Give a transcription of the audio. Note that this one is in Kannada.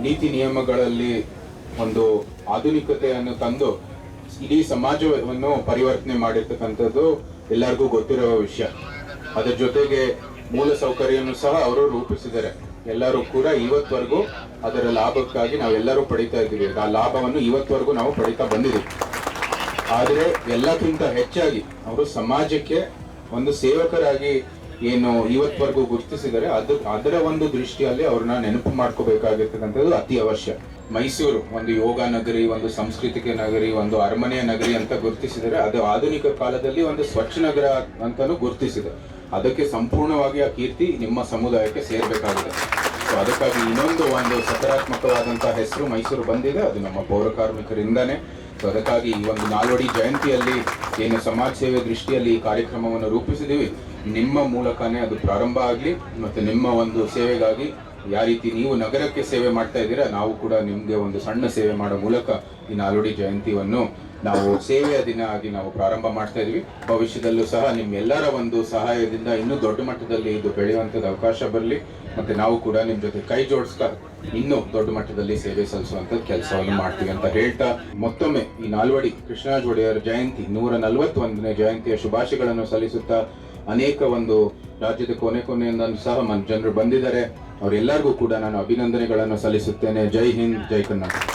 ನೀತಿ ನಿಯಮಗಳಲ್ಲಿ ಒಂದು ಆಧುನಿಕತೆಯನ್ನು ತಂದು ಇಡೀ ಸಮಾಜವನ್ನು ಪರಿವರ್ತನೆ ಮಾಡಿರ್ತಕ್ಕಂಥದ್ದು ಎಲ್ಲರಿಗೂ ಗೊತ್ತಿರುವ ವಿಷಯ. ಅದರ ಜೊತೆಗೆ ಮೂಲ ಸೌಕರ್ಯವನ್ನು ಸಹ ಅವರು ರೂಪಿಸಿದ್ದಾರೆ. ಎಲ್ಲರೂ ಕೂಡ ಇವತ್ತವರೆಗೂ ಅದರ ಲಾಭಕ್ಕಾಗಿ ನಾವೆಲ್ಲರೂ ಪಡಿತಾ ಇದ್ದೀವಿ. ಆ ಲಾಭವನ್ನು ಇವತ್ತವರೆಗೂ ನಾವು ಪಡಿತಾ ಬಂದಿದ್ದೀವಿ. ಆದರೆ ಎಲ್ಲಕ್ಕಿಂತ ಹೆಚ್ಚಾಗಿ ಅವರು ಸಮಾಜಕ್ಕೆ ಒಂದು ಸೇವಕರಾಗಿ ಏನು ಇವತ್ತವರೆಗೂ ಗುರುತಿಸಿದರೆ ಅದರ ಒಂದು ದೃಷ್ಟಿಯಲ್ಲಿ ಅವ್ರನ್ನ ನೆನಪು ಮಾಡ್ಕೋಬೇಕಾಗಿರ್ತಕ್ಕಂಥದ್ದು ಅತಿ ಅವಶ್ಯ. ಮೈಸೂರು ಒಂದು ಯೋಗ ನಗರಿ, ಒಂದು ಸಾಂಸ್ಕೃತಿಕ ನಗರಿ, ಒಂದು ಅರಮನೆಯ ನಗರಿ ಅಂತ ಗುರುತಿಸಿದರೆ ಅದು ಆಧುನಿಕ ಕಾಲದಲ್ಲಿ ಒಂದು ಸ್ವಚ್ಛ ನಗರ ಅಂತಾನು ಗುರುತಿಸಿದೆ. ಅದಕ್ಕೆ ಸಂಪೂರ್ಣವಾಗಿ ಆ ಕೀರ್ತಿ ನಿಮ್ಮ ಸಮುದಾಯಕ್ಕೆ ಸೇರ್ಬೇಕಾಗಿದೆ. ಸೊ ಅದಕ್ಕಾಗಿ ಇನ್ನೊಂದು ಸಕಾರಾತ್ಮಕವಾದಂತಹ ಹೆಸರು ಮೈಸೂರು ಬಂದಿದೆ, ಅದು ನಮ್ಮ ಪೌರ ಕಾರ್ಮಿಕರಿಂದಾನೆ. ಸೊ ಅದಕ್ಕಾಗಿ ಈ ಒಂದು ನಾಲ್ವಡಿ ಜಯಂತಿಯಲ್ಲಿ ಏನು ಸಮಾಜ ಸೇವೆ ದೃಷ್ಟಿಯಲ್ಲಿ ಈ ಕಾರ್ಯಕ್ರಮವನ್ನು ರೂಪಿಸಿದ್ದೀವಿ, ನಿಮ್ಮ ಮೂಲಕನೇ ಅದು ಪ್ರಾರಂಭ ಆಗಲಿ. ಮತ್ತು ನಿಮ್ಮ ಒಂದು ಸೇವೆಗಾಗಿ ಯಾವ ರೀತಿ ನೀವು ನಗರಕ್ಕೆ ಸೇವೆ ಮಾಡ್ತಾ ಇದ್ದೀರಾ, ನಾವು ಕೂಡ ನಿಮಗೆ ಒಂದು ಸಣ್ಣ ಸೇವೆ ಮಾಡೋ ಮೂಲಕ ಈ ನಾಲ್ವಡಿ ಜಯಂತಿಯನ್ನು ನಾವು ಸೇವೆಯ ದಿನ ಆಗಿ ನಾವು ಪ್ರಾರಂಭ ಮಾಡ್ತಾ ಇದೀವಿ. ಭವಿಷ್ಯದಲ್ಲೂ ಸಹ ನಿಮ್ಮೆಲ್ಲರ ಒಂದು ಸಹಾಯದಿಂದ ಇನ್ನೂ ದೊಡ್ಡ ಮಟ್ಟದಲ್ಲಿ ಇದು ಬೆಳೆಯುವಂಥದ್ದು ಅವಕಾಶ ಬರಲಿ. ಮತ್ತು ನಾವು ಕೂಡ ನಿಮ್ಮ ಜೊತೆ ಕೈ ಜೋಡಿಸ್ತಾ ಇನ್ನೂ ದೊಡ್ಡ ಮಟ್ಟದಲ್ಲಿ ಸೇವೆ ಸಲ್ಲಿಸುವಂಥದ್ದು ಕೆಲಸವನ್ನು ಮಾಡ್ತೀವಿ ಅಂತ ಹೇಳ್ತಾ, ಮತ್ತೊಮ್ಮೆ ಈ ನಾಲ್ವಡಿ ಕೃಷ್ಣರಾಜ ಒಡೆಯರ್ ಜಯಂತಿ 141ನೇ ಜಯಂತಿಯ ಶುಭಾಶಯಗಳನ್ನು ಸಲ್ಲಿಸುತ್ತಾ, ಅನೇಕ ಒಂದು ರಾಜ್ಯದ ಕೊನೆಯಿಂದ ಸಹ ಜನರು ಬಂದಿದ್ದಾರೆ. ಅವರೆಲ್ಲರಿಗೂ ಕೂಡ ನಾನು ಅಭಿನಂದನೆಗಳನ್ನು ಸಲ್ಲಿಸುತ್ತೇನೆ. ಜೈ ಹಿಂದ್, ಜೈ ಕರ್ನಾಟಕ.